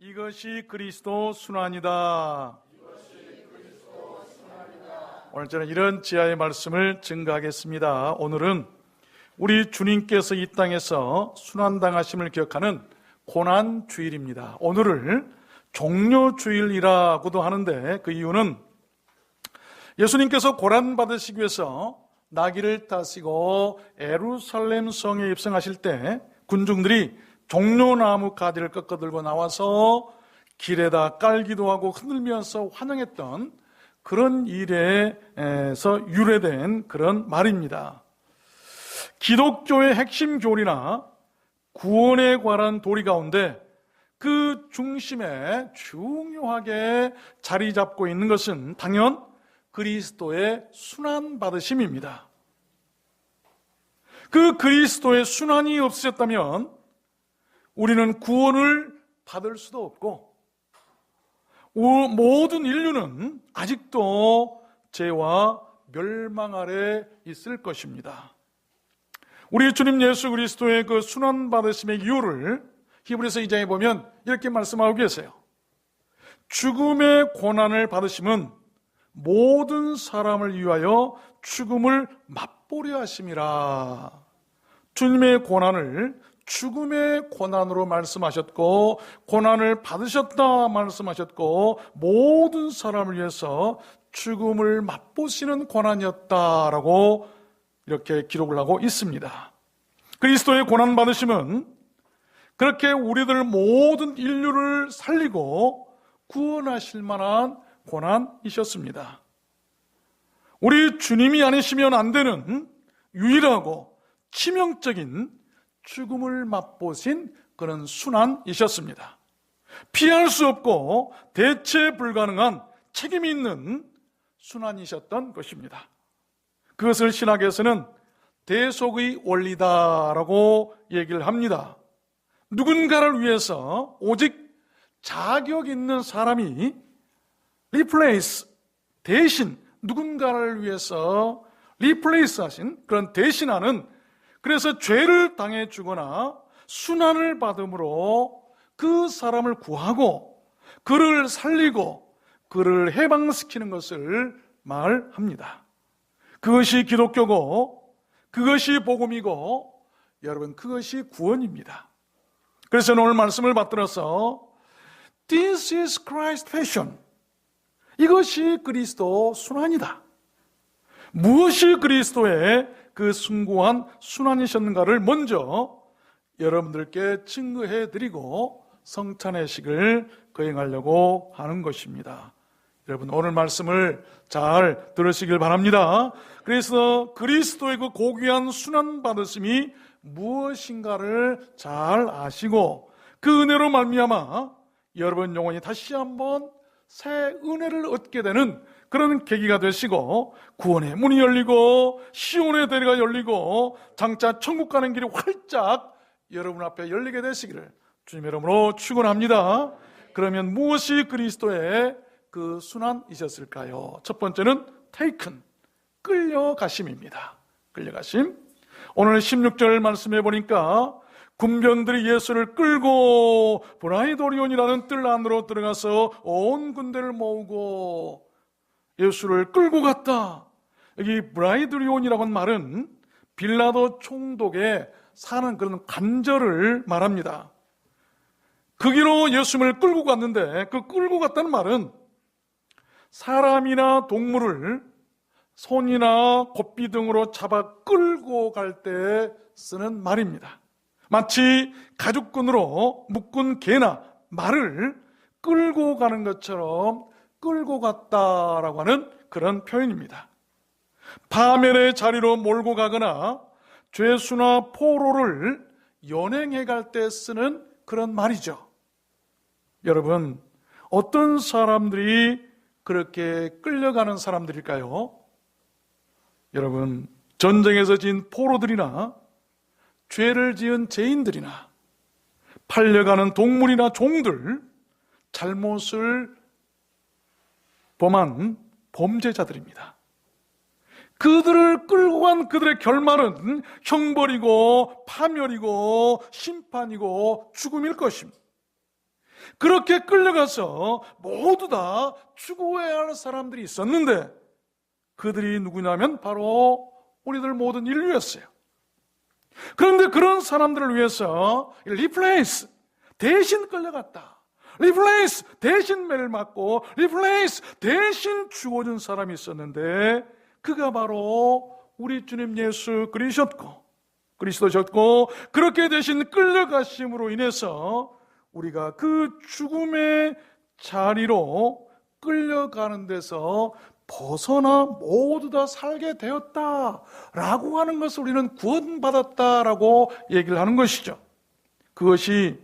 이것이 그리스도 순환이다. 오늘 저는 이런 지하의 말씀을 증거하겠습니다. 오늘은 우리 주님께서 이 땅에서 순환당하심을 기억하는 고난주일입니다. 오늘을 종료주일이라고도 하는데 그 이유는 예수님께서 고난받으시기 위해서 나귀를 타시고 예루살렘 성에 입성하실 때 군중들이 종려나무 가지를 꺾어들고 나와서 길에다 깔기도 하고 흔들면서 환영했던 그런 일에서 유래된 그런 말입니다. 기독교의 핵심 교리나 구원에 관한 도리 가운데 그 중심에 중요하게 자리 잡고 있는 것은 당연 그리스도의 순환받으심입니다. 그 그리스도의 순환이 없으셨다면 우리는 구원을 받을 수도 없고 모든 인류는 아직도 죄와 멸망 아래 있을 것입니다. 우리 주님 예수 그리스도의 그 순환받으심의 이유를 히브리서 2장에 보면 이렇게 말씀하고 계세요. 죽음의 고난을 받으심은 모든 사람을 위하여 죽음을 맛보려 하심이라. 주님의 고난을 죽음의 고난으로 말씀하셨고 고난을 받으셨다 말씀하셨고 모든 사람을 위해서 죽음을 맛보시는 고난이었다라고 이렇게 기록을 하고 있습니다. 그리스도의 고난 받으심은 그렇게 우리들 모든 인류를 살리고 구원하실 만한 고난이셨습니다. 우리 주님이 아니시면 안 되는 유일하고 치명적인 죽음을 맛보신 그런 순환이셨습니다. 피할 수 없고 대체 불가능한 책임이 있는 순환이셨던 것입니다. 그것을 신학에서는 대속의 원리다라고 얘기를 합니다. 누군가를 위해서 오직 자격 있는 사람이 replace, 대신 누군가를 위해서 replace 하신 그런 대신하는, 그래서 죄를 당해 주거나 순환을 받음으로 그 사람을 구하고 그를 살리고 그를 해방시키는 것을 말합니다. 그것이 기독교고 그것이 복음이고 여러분 그것이 구원입니다. 그래서 오늘 말씀을 받들어서 This is Christ passion, 이것이 그리스도 순환이다. 무엇이 그리스도의 그 숭고한 순환이셨는가를 먼저 여러분들께 증거해드리고 성찬의식을 거행하려고 하는 것입니다. 여러분 오늘 말씀을 잘 들으시길 바랍니다. 그래서 그리스도의 그 고귀한 순환받으심이 무엇인가를 잘 아시고 그 은혜로 말미암아 여러분 영혼이 다시 한번 새 은혜를 얻게 되는 그런 계기가 되시고 구원의 문이 열리고 시온의 대리가 열리고 장차 천국 가는 길이 활짝 여러분 앞에 열리게 되시기를 주님의 이름으로 축원합니다. 그러면 무엇이 그리스도의 그 순환이셨을까요? 첫 번째는 taken, 끌려가심입니다. 끌려가심. 오늘 16절 말씀해 보니까 군병들이 예수를 끌고 브라이도리온이라는 뜰 안으로 들어가서 온 군대를 모으고 예수를 끌고 갔다. 여기 브라이도리온이라고 하는 말은 빌라도 총독에 사는 그런 관절을 말합니다. 그 길로 예수님을 끌고 갔는데 그 끌고 갔다는 말은 사람이나 동물을 손이나 고삐 등으로 잡아 끌고 갈 때 쓰는 말입니다. 마치 가죽끈으로 묶은 개나 말을 끌고 가는 것처럼 끌고 갔다라고 하는 그런 표현입니다. 파멸의 자리로 몰고 가거나 죄수나 포로를 연행해 갈 때 쓰는 그런 말이죠. 여러분, 어떤 사람들이 그렇게 끌려가는 사람들일까요? 여러분, 전쟁에서 지은 포로들이나 죄를 지은 죄인들이나 팔려가는 동물이나 종들, 잘못을 범한 범죄자들입니다. 그들을 끌고 간 그들의 결말은 형벌이고 파멸이고 심판이고 죽음일 것입니다. 그렇게 끌려가서 모두 다 죽어야 할 사람들이 있었는데 그들이 누구냐면 바로 우리들 모든 인류였어요. 그런데 그런 사람들을 위해서 리플레이스, 대신 끌려갔다. 리플레이스, 대신 매를 맞고 리플레이스, 대신 죽어준 사람이 있었는데 그가 바로 우리 주님 예수 그리스도셨고 그렇게 대신 끌려가심으로 인해서 우리가 그 죽음의 자리로 끌려가는 데서 벗어나 모두 다 살게 되었다라고 하는 것을 우리는 구원받았다라고 얘기를 하는 것이죠. 그것이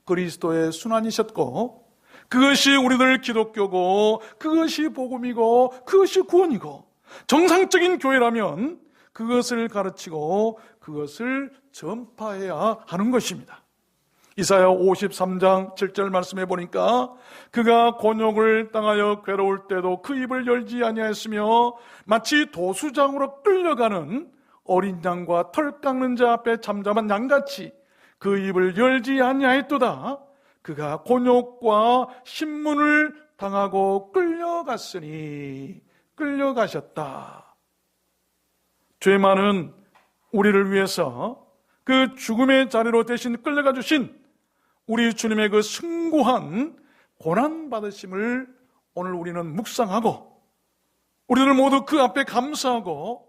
그리스도의 순환이셨고 그것이 우리들 기독교고 그것이 복음이고 그것이 구원이고 정상적인 교회라면 그것을 가르치고 그것을 전파해야 하는 것입니다. 이사야 53장 7절 말씀해 보니까 그가 곤욕을 당하여 괴로울 때도 그 입을 열지 아니하였으며 마치 도수장으로 끌려가는 어린 양과 털 깎는 자 앞에 잠잠한 양같이 그 입을 열지 아니하였도다. 그가 곤욕과 신문을 당하고 끌려갔으니 끌려가셨다. 죄 많은 우리를 위해서 그 죽음의 자리로 대신 끌려가 주신 우리 주님의 그 숭고한 고난받으심을 오늘 우리는 묵상하고 우리들 모두 그 앞에 감사하고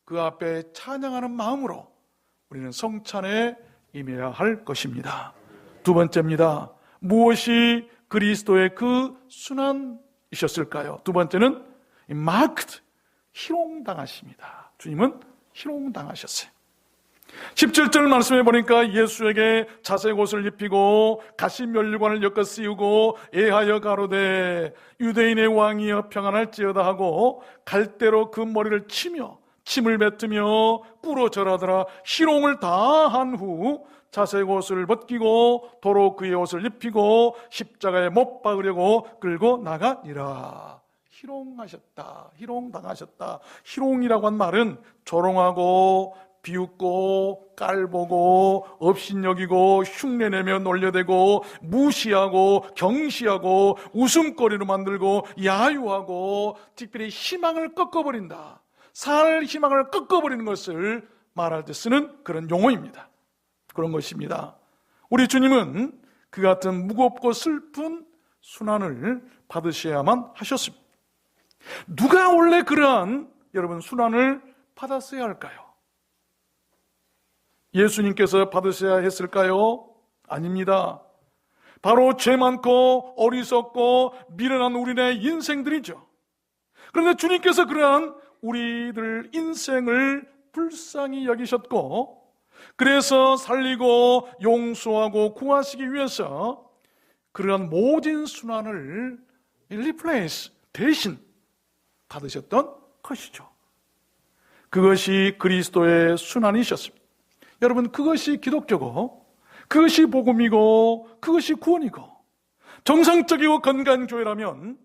그 앞에 찬양하는 마음으로 우리는 성찬에 임해야 할 것입니다. 두 번째입니다. 무엇이 그리스도의 그 순환이셨을까요? 두 번째는 marked, 희롱당하십니다. 주님은 희롱당하셨어요. 17절 말씀해 보니까 예수에게 자색 옷을 입히고 가시 면류관을 엮어 씌우고 애하여 가로되 유대인의 왕이여 평안할지어다 하고 갈대로 그 머리를 치며 침을 뱉으며 꿇어 절하더라. 희롱을 다 한 후 자색 옷을 벗기고 도로 그의 옷을 입히고 십자가에 못 박으려고 끌고 나가니라. 희롱하셨다. 희롱당하셨다. 희롱이라고 한 말은 조롱하고 비웃고 깔보고 업신여기고 흉내내며 놀려대고 무시하고 경시하고 웃음거리로 만들고 야유하고 특별히 희망을 꺾어버린다. 살 희망을 꺾어버리는 것을 말할 때 쓰는 그런 용어입니다. 그런 것입니다. 우리 주님은 그 같은 무겁고 슬픈 순환을 받으셔야만 하셨습니다. 누가 원래 그러한 여러분 순환을 받았어야 할까요? 예수님께서 받으셔야 했을까요? 아닙니다. 바로 죄 많고 어리석고 미련한 우리네 인생들이죠. 그런데 주님께서 그러한 우리들 인생을 불쌍히 여기셨고 그래서 살리고 용서하고 구하시기 위해서 그러한 모진 순환을 리플레이스, 대신 받으셨던 것이죠. 그것이 그리스도의 순환이셨습니다. 여러분, 그것이 기독교고 그것이 복음이고 그것이 구원이고 정상적이고 건강한 교회라면,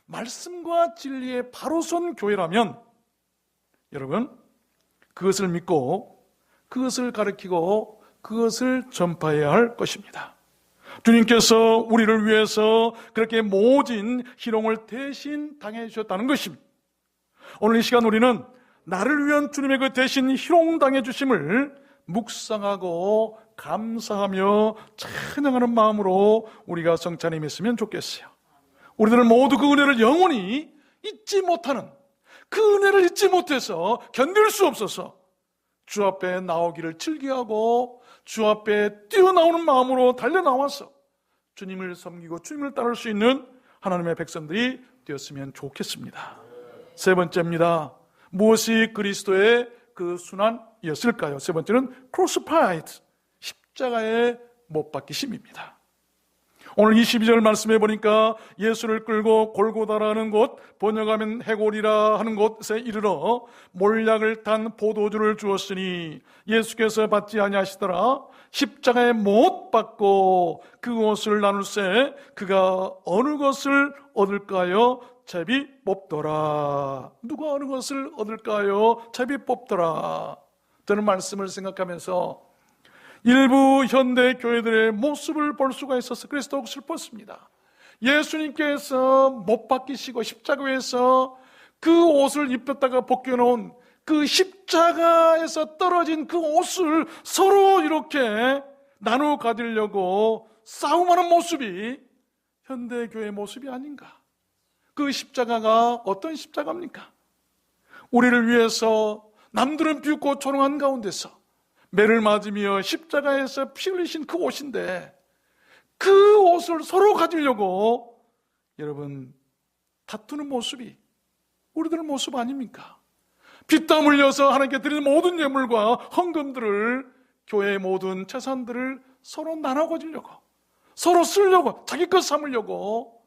말씀과 진리에 바로 선 교회라면 여러분 그것을 믿고 그것을 가르치고 그것을 전파해야 할 것입니다. 주님께서 우리를 위해서 그렇게 모진 희롱을 대신 당해 주셨다는 것입니다. 오늘 이 시간 우리는 나를 위한 주님의 그 대신 희롱당해 주심을 묵상하고 감사하며 찬양하는 마음으로 우리가 성찬에 임했으면 좋겠어요. 우리들은 모두 그 은혜를 영원히 잊지 못하는, 그 은혜를 잊지 못해서 견딜 수 없어서 주 앞에 나오기를 즐겨하고 주 앞에 뛰어나오는 마음으로 달려나와서 주님을 섬기고 주님을 따를 수 있는 하나님의 백성들이 되었으면 좋겠습니다. 세 번째입니다. 무엇이 그리스도의 그 순환이었을까요? 세 번째는 crucified, 십자가에 못 박히심입니다. 오늘 22절 말씀해 보니까 예수를 끌고 골고다라는 곳, 번역하면 해골이라 하는 곳에 이르러 몰약을 탄 포도주를 주었으니 예수께서 받지 아니하시더라. 십자가에 못 박고 그 옷을 나눌세 그가 어느 것을 얻을까요? 제비 뽑더라. 누가 어느 것을 얻을까요? 제비 뽑더라. 저는 말씀을 생각하면서 일부 현대 교회들의 모습을 볼 수가 있어서 그래서 더욱 슬펐습니다. 예수님께서 못 박히시고 십자가에서 그 옷을 입혔다가 벗겨놓은 그 십자가에서 떨어진 그 옷을 서로 이렇게 나누어 가지려고 싸움하는 모습이 현대교회의 모습이 아닌가. 그 십자가가 어떤 십자가입니까? 우리를 위해서 남들은 비웃고 조롱한 가운데서 매를 맞으며 십자가에서 피 흘리신 그 옷인데 그 옷을 서로 가지려고 여러분 다투는 모습이 우리들 모습 아닙니까? 피땀 흘려서 하나님께 드리는 모든 예물과 헌금들을 교회의 모든 재산들을 서로 나눠 가지려고 서로 쓰려고 자기 것 삼으려고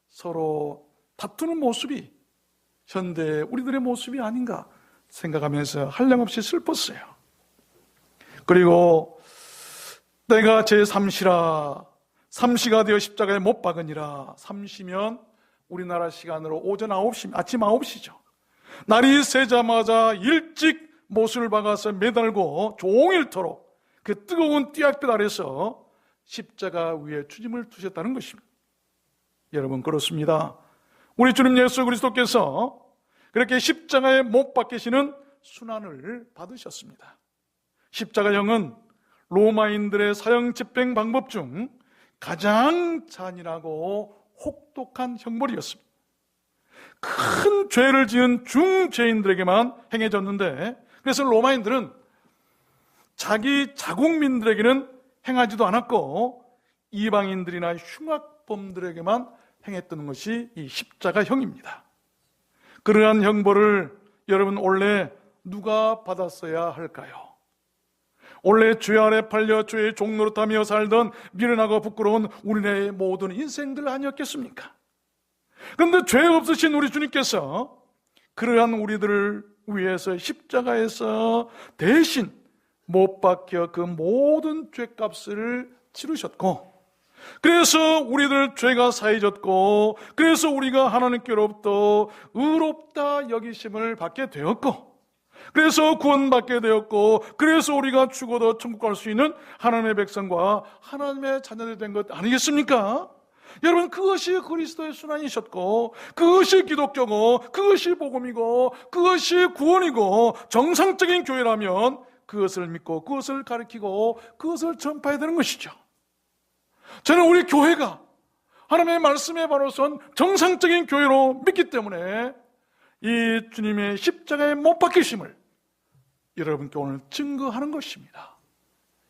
서로 다투는 모습이 현대 우리들의 모습이 아닌가 생각하면서 한량없이 슬펐어요. 그리고 내가 제3시라 3시가 되어 십자가에 못 박으니라. 3시면 우리나라 시간으로 오전 9시, 아침 9시죠. 날이 새자마자 일찍 못을 박아서 매달고 종일토록 그 뜨거운 띠약볕 아래서 십자가 위에 추짐을 두셨다는 것입니다. 여러분 그렇습니다. 우리 주님 예수 그리스도께서 그렇게 십자가에 못 박히시는 순환을 받으셨습니다. 십자가형은 로마인들의 사형 집행 방법 중 가장 잔인하고 혹독한 형벌이었습니다. 큰 죄를 지은 중죄인들에게만 행해졌는데 그래서 로마인들은 자기 자국민들에게는 행하지도 않았고 이방인들이나 흉악범들에게만 행했던 것이 이 십자가형입니다. 그러한 형벌을 여러분 원래 누가 받았어야 할까요? 원래 죄 아래 팔려 죄의 종노릇하며 살던 미련하고 부끄러운 우리네 모든 인생들 아니었겠습니까? 그런데 죄 없으신 우리 주님께서 그러한 우리들을 위해서 십자가에서 대신 못 박혀 그 모든 죄값을 치르셨고 그래서 우리들 죄가 사해졌고 그래서 우리가 하나님께로부터 의롭다 여기심을 받게 되었고 그래서 구원받게 되었고 그래서 우리가 죽어도 천국 갈 수 있는 하나님의 백성과 하나님의 자녀들이 된 것 아니겠습니까? 여러분 그것이 그리스도의 순환이셨고 그것이 기독교고 그것이 복음이고 그것이 구원이고 정상적인 교회라면 그것을 믿고 그것을 가르치고 그것을 전파해야 되는 것이죠. 저는 우리 교회가 하나님의 말씀에 바로 선 정상적인 교회로 믿기 때문에 이 주님의 십자가에 못 박히심을 여러분께 오늘 증거하는 것입니다.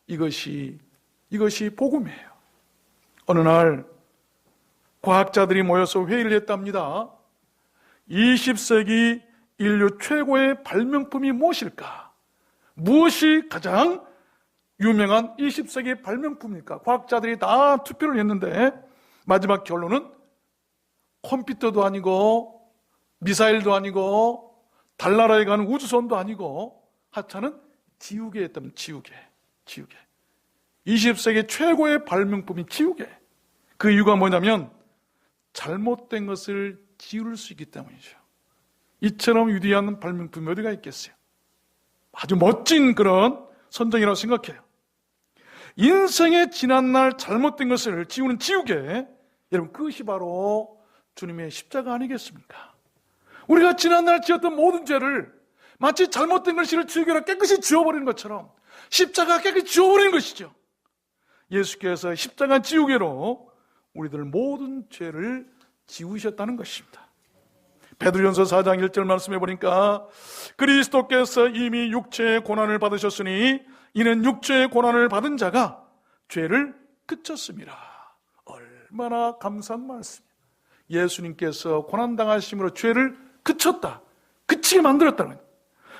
이것이 복음이에요. 어느 날 과학자들이 모여서 회의를 했답니다. 20세기 인류 최고의 발명품이 무엇일까? 무엇이 가장 유명한 20세기 발명품입니까? 과학자들이 다 투표를 했는데 마지막 결론은 컴퓨터도 아니고 미사일도 아니고 달나라에 가는 우주선도 아니고 하찮은 지우개였다면 지우개. 20세기 최고의 발명품이 지우개. 그 이유가 뭐냐면 잘못된 것을 지울 수 있기 때문이죠. 이처럼 위대한 발명품이 어디가 있겠어요? 아주 멋진 그런 선정이라고 생각해요. 인생의 지난날 잘못된 것을 지우는 지우개, 여러분 그것이 바로 주님의 십자가 아니겠습니까? 우리가 지난날 지었던 모든 죄를 마치 잘못된 것을 지우개로 깨끗이 지워버리는 것처럼 십자가 깨끗이 지워버리는 것이죠. 예수께서 십자가 지우개로 우리들 모든 죄를 지우셨다는 것입니다. 베드로전서 4장 1절 말씀해 보니까 그리스도께서 이미 육체의 고난을 받으셨으니 이는 육체의 고난을 받은 자가 죄를 그쳤습니다. 얼마나 감사한 말씀이에요. 예수님께서 고난당하심으로 죄를 그쳤다, 그치게 만들었다는 거예요.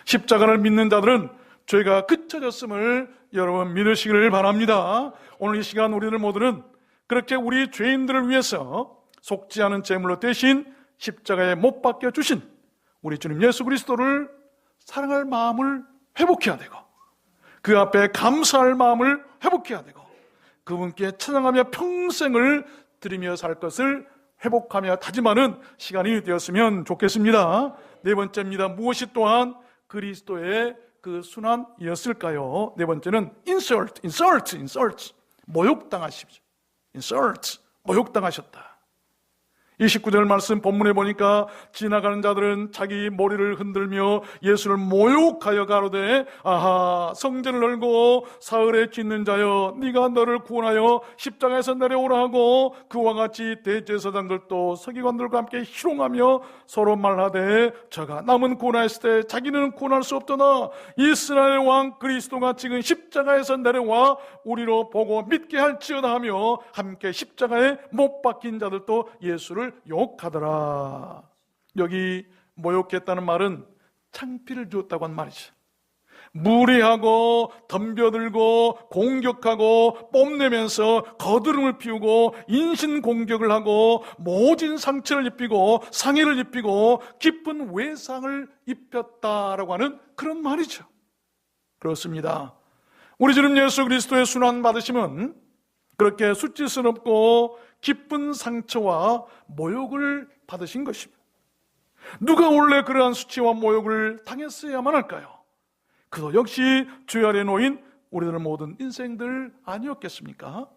십자가를 믿는 자들은 죄가 그쳐졌음을 여러분 믿으시기를 바랍니다. 오늘 이 시간 우리들 모두는 그렇게 우리 죄인들을 위해서 속지 않은 제물로 대신 십자가에 못 박혀 주신 우리 주님 예수 그리스도를 사랑할 마음을 회복해야 되고 그 앞에 감사할 마음을 회복해야 되고 그분께 찬양하며 평생을 드리며 살 것을 회복하며 다짐하는 시간이 되었으면 좋겠습니다. 네 번째입니다. 무엇이 또한 그리스도의 그 순환이었을까요? 네 번째는 insult. 모욕당하십시오. 모욕당하셨다. 29절 말씀 본문에 보니까 지나가는 자들은 자기 머리를 흔들며 예수를 모욕하여 가로되 아하 성전을 열고 사흘에 짓는 자여 네가 너를 구원하여 십자가에서 내려오라 하고 그와 같이 대제사장들도 서기관들과 함께 희롱하며 서로 말하되 저가 남은 구원하였을 때 자기는 구원할 수 없더나 이스라엘 왕 그리스도가 지금 십자가에서 내려와 우리로 보고 믿게 할지어다 하며 함께 십자가에 못 박힌 자들도 예수를 욕하더라. 여기 모욕했다는 말은 창피를 주었다고 한 말이죠. 무례하고 덤벼들고 공격하고 뽐내면서 거드름을 피우고 인신공격을 하고 모진 상처를 입히고 상해를 입히고 깊은 외상을 입혔다라고 하는 그런 말이죠. 그렇습니다. 우리 주님 예수 그리스도의 순환 받으심은 그렇게 수치스럽고 깊은 상처와 모욕을 받으신 것입니다. 누가 원래 그러한 수치와 모욕을 당했어야만 할까요? 그도 역시 죄 아래 놓인 우리들 모든 인생들 아니었겠습니까?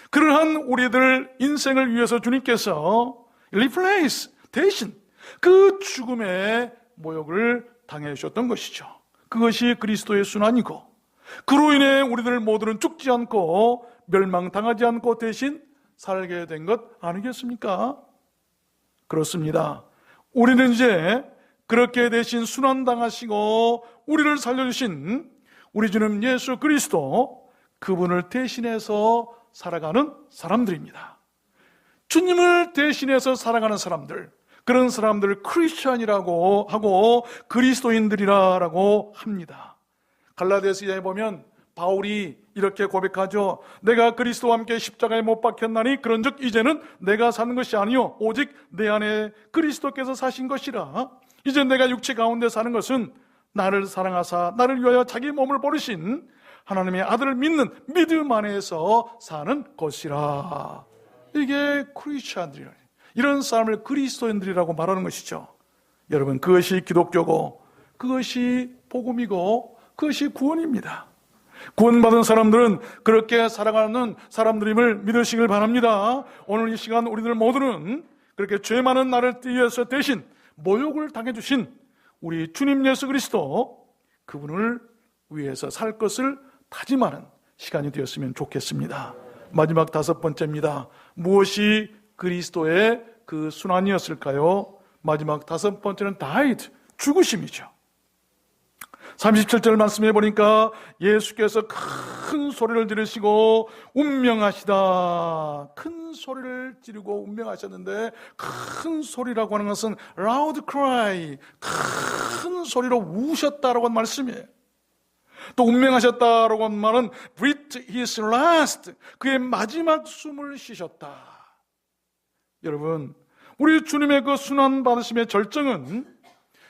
그러한 우리들 인생을 위해서 주님께서 replace, 대신 그 죽음의 모욕을 당해 주셨던 것이죠. 그것이 그리스도의 순환이고 그로 인해 우리들 모두는 죽지 않고 멸망당하지 않고 대신 살게 된 것 아니겠습니까? 그렇습니다. 우리는 이제 그렇게 대신 순환당하시고 우리를 살려주신 우리 주님 예수 그리스도 그분을 대신해서 살아가는 사람들입니다. 주님을 대신해서 살아가는 사람들, 그런 사람들을 크리스천이라고 하고 그리스도인들이라고 합니다. 갈라디아서에 보면 바울이 이렇게 고백하죠. 내가 그리스도와 함께 십자가에 못 박혔나니 그런즉 이제는 내가 사는 것이 아니요 오직 내 안에 그리스도께서 사신 것이라. 이제 내가 육체 가운데 사는 것은 나를 사랑하사 나를 위하여 자기 몸을 버리신 하나님의 아들을 믿는 믿음 안에서 사는 것이라. 이게 크리스천들이라. 이런 사람을 그리스도인들이라고 말하는 것이죠. 여러분, 그것이 기독교고 그것이 복음이고 그것이 구원입니다. 구원받은 사람들은 그렇게 살아가는 사람들임을 믿으시길 바랍니다. 오늘 이 시간 우리들 모두는 그렇게 죄 많은 나를 위해서 대신 모욕을 당해주신 우리 주님 예수 그리스도 그분을 위해서 살 것을 다짐하는 시간이 되었으면 좋겠습니다. 마지막 5번째입니다. 무엇이 그리스도의 그 순환이었을까요? 마지막 5번째는 died, 죽으심이죠. 37절 말씀해 보니까 예수께서 큰 소리를 지르시고 운명하시다. 큰 소리를 지르고 운명하셨는데 큰 소리라고 하는 것은 loud cry, 큰 소리로 우셨다라고 하는 말씀이에요. 또 운명하셨다라고 하는 말은 breathed his last, 그의 마지막 숨을 쉬셨다. 여러분, 우리 주님의 그 순환 받으심의 절정은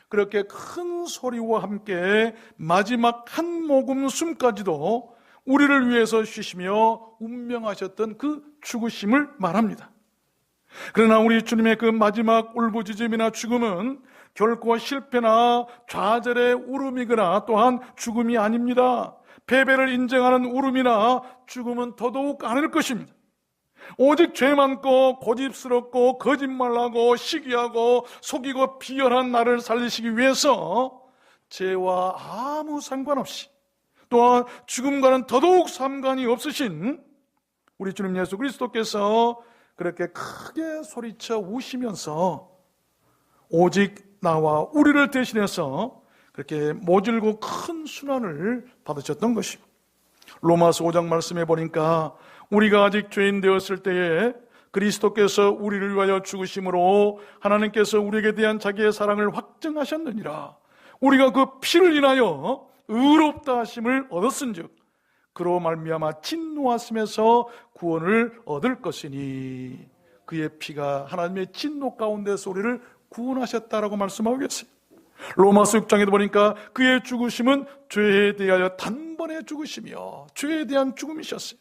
그렇게 큰 소리와 함께 마지막 한 모금 숨까지도 우리를 위해서 쉬시며 운명하셨던 그 죽으심을 말합니다. 그러나 우리 주님의 그 마지막 울부짖음이나 죽음은 결코 실패나 좌절의 울음이거나 또한 죽음이 아닙니다. 패배를 인정하는 울음이나 죽음은 더더욱 아닐 것입니다. 오직 죄 많고 고집스럽고 거짓말하고 시기하고 속이고 비열한 나를 살리시기 위해서 죄와 아무 상관없이 또한 죽음과는 더더욱 상관이 없으신 우리 주님 예수 그리스도께서 그렇게 크게 소리쳐 우시면서 오직 나와 우리를 대신해서 그렇게 모질고 큰 순환을 받으셨던 것입니다. 로마서 5장 말씀해 보니까 우리가 아직 죄인 되었을 때에 그리스도께서 우리를 위하여 죽으심으로 하나님께서 우리에게 대한 자기의 사랑을 확증하셨느니라. 우리가 그 피를 인하여 의롭다 하심을 얻었은즉 그로 말미암아 진노하심에서 구원을 얻을 것이니 그의 피가 하나님의 진노 가운데서 우리를 구원하셨다라고 말씀하고 계세요. 로마서 6장에도 보니까 그의 죽으심은 죄에 대하여 단번에 죽으시며 죄에 대한 죽음이셨어요.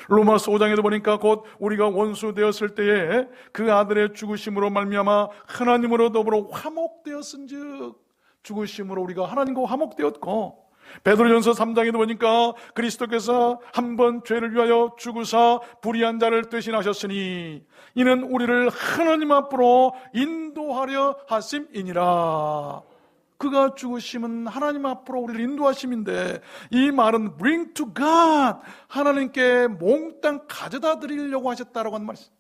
로마서 5장에도 보니까 곧 우리가 원수 되었을 때에 그 아들의 죽으심으로 말미암아 하나님으로 더불어 화목되었은즉 죽으심으로 우리가 하나님과 화목되었고, 베드로전서 3장에도 보니까 그리스도께서 한 번 죄를 위하여 죽으사 불의한 자를 대신하셨으니 이는 우리를 하나님 앞으로 인도하려 하심이니라. 그가 죽으심은 하나님 앞으로 우리를 인도하심인데, 이 말은 bring to God, 하나님께 몽땅 가져다 드리려고 하셨다라고 하는 말씀.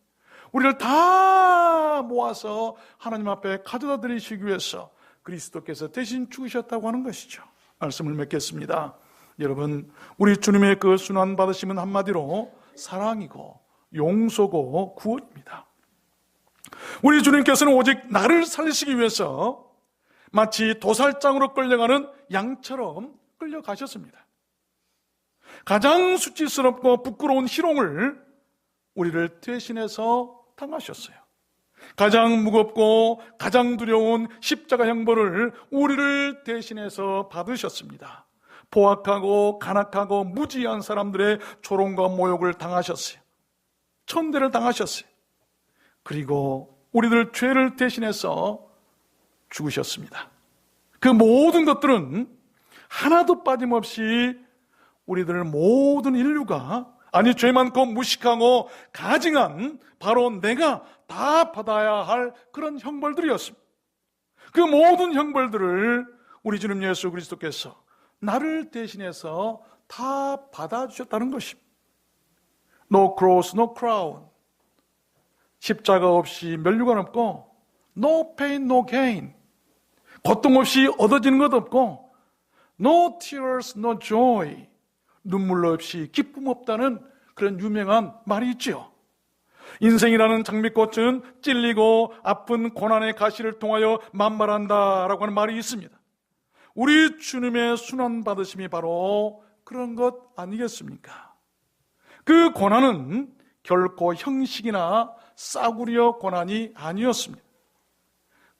우리를 다 모아서 하나님 앞에 가져다 드리시기 위해서 그리스도께서 대신 죽으셨다고 하는 것이죠. 말씀을 맺겠습니다. 여러분, 우리 주님의 그 순환 받으심은 한마디로 사랑이고 용서고 구원입니다. 우리 주님께서는 오직 나를 살리시기 위해서 마치 도살장으로 끌려가는 양처럼 끌려가셨습니다. 가장 수치스럽고 부끄러운 희롱을 우리를 대신해서 당하셨어요. 가장 무겁고 가장 두려운 십자가 형벌을 우리를 대신해서 받으셨습니다. 포악하고 간악하고 무지한 사람들의 조롱과 모욕을 당하셨어요. 천대를 당하셨어요. 그리고 우리들 죄를 대신해서 죽으셨습니다. 그 모든 것들은 하나도 빠짐없이 우리들 모든 인류가, 아니 죄 많고 무식하고 가증한 바로 내가 다 받아야 할 그런 형벌들이었습니다. 그 모든 형벌들을 우리 주님 예수 그리스도께서 나를 대신해서 다 받아주셨다는 것입니다. No cross, no crown. 십자가 없이 면류관 없고, no pain, no gain. 고통 없이 얻어지는 것 없고, no tears, no joy. 눈물 없이 기쁨 없다는 그런 유명한 말이 있죠. 인생이라는 장미꽃은 찔리고 아픈 고난의 가시를 통하여 만발한다라고 하는 말이 있습니다. 우리 주님의 순환받으심이 바로 그런 것 아니겠습니까? 그 고난은 결코 형식이나 싸구려 고난이 아니었습니다.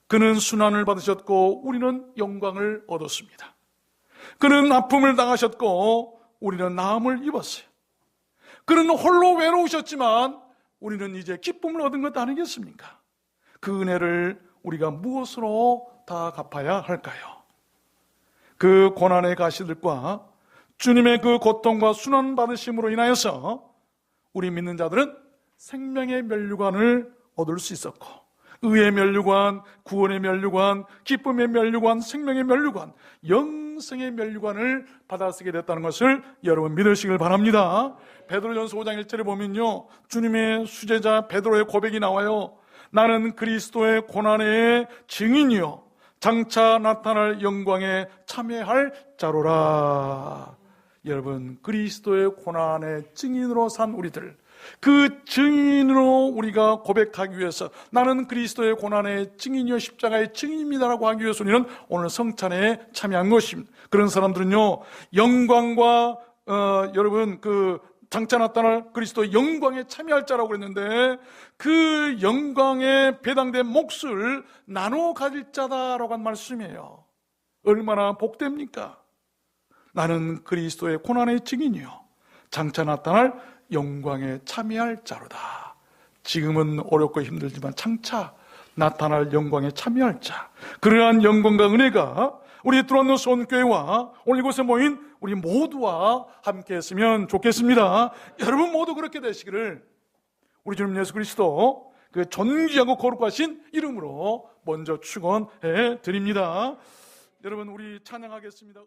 그는 순환을 받으셨고 우리는 영광을 얻었습니다. 그는 아픔을 당하셨고 우리는 나음을 입었어요. 그는 홀로 외로우셨지만 우리는 이제 기쁨을 얻은 것 아니겠습니까? 그 은혜를 우리가 무엇으로 다 갚아야 할까요? 그 고난의 가시들과 주님의 그 고통과 순환받으심으로 인하여서 우리 믿는 자들은 생명의 면류관을 얻을 수 있었고, 의의 면류관, 구원의 면류관, 기쁨의 면류관, 생명의 면류관, 영생의 면류관을 받아쓰게 됐다는 것을 여러분 믿으시길 바랍니다. 베드로전서 5장 1절에 보면요, 주님의 수제자 베드로의 고백이 나와요. 나는 그리스도의 고난의 증인이요 장차 나타날 영광에 참여할 자로라. 여러분, 그리스도의 고난의 증인으로 산 우리들, 그 증인으로 우리가 고백하기 위해서, 나는 그리스도의 고난의 증인이요 십자가의 증인입니다라고 하기 위해서 우리는 오늘 성찬에 참여한 것입니다. 그런 사람들은요, 영광과 여러분 그 장차 나타날 그리스도의 영광에 참여할 자라고 그랬는데, 그 영광에 배당된 몫을 나눠 가질 자다라고 한 말씀이에요. 얼마나 복됩니까? 나는 그리스도의 고난의 증인이요 장차 나타날 영광에 참여할 자로다. 지금은 어렵고 힘들지만 장차 나타날 영광에 참여할 자, 그러한 영광과 은혜가 우리 들어왔는 손교회와 오늘 이곳에 모인 우리 모두와 함께 했으면 좋겠습니다. 여러분 모두 그렇게 되시기를 우리 주님 예수 그리스도 그 존귀하고 거룩하신 이름으로 먼저 축원해 드립니다. 여러분, 우리 찬양하겠습니다.